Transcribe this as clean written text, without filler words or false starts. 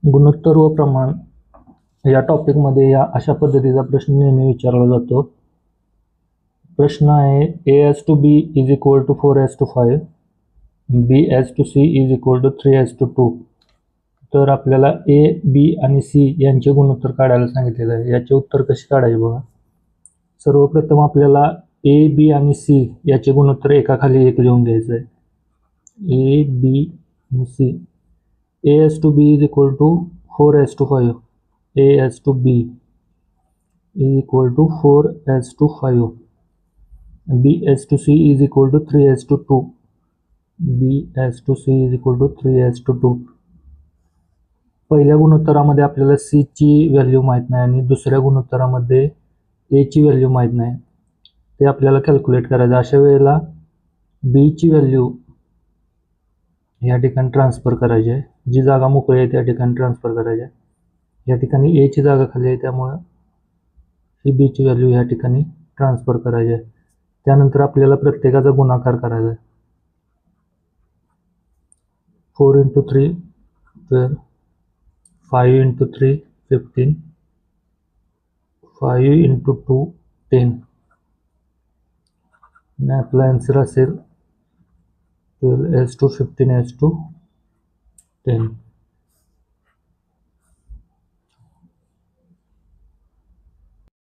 गुणोत्तर व प्रमाण या टॉपिकमध्ये या अशा पद्धतीचा प्रश्न नेहमी विचारला जातो. प्रश्न आहे A/B is equal to 4:5, B/C is equal to 3:2. तर आपल्याला A, B आणि C यांचे गुणोत्तर काढायला सांगितलेलं आहे. याचे उत्तर कसे काढायचे बघा. सर्वप्रथम आपल्याला A, B आणि C याचे गुणोत्तर एकाखाली एक लिहून घ्यायचं आहे. A, B आणि C. A/B is equal to 4:5. A/B is equal to 4:5. B/C is equal to 3:2. B/C is equal to 3:2. पहिल्या गुणोत्तरामध्ये आपल्याला C ची व्हॅल्यू माहीत नाही आणि दुसऱ्या गुणोत्तरामध्ये A ची व्हॅल्यू माहीत नाही. ते आपल्याला कॅल्क्युलेट करायचं. अशा वेळेला B ची व्हॅल्यू या ठिकाणी ट्रान्सफर करायची आहे. जी जागा मोकळी आहे त्या ठिकाणी ट्रान्सफर करायची आहे. या ठिकाणी A ची जागा खाली आहे त्यामुळे ही B ची व्हॅल्यू या ठिकाणी ट्रान्सफर करायची आहे. त्यानंतर आपल्याला प्रत्येकाचा गुणाकार करायचा आहे. 4 × 3 12, 5 × 3 15, 5 × 2 10 आणि आपला आन्सर असेल 12:15:10.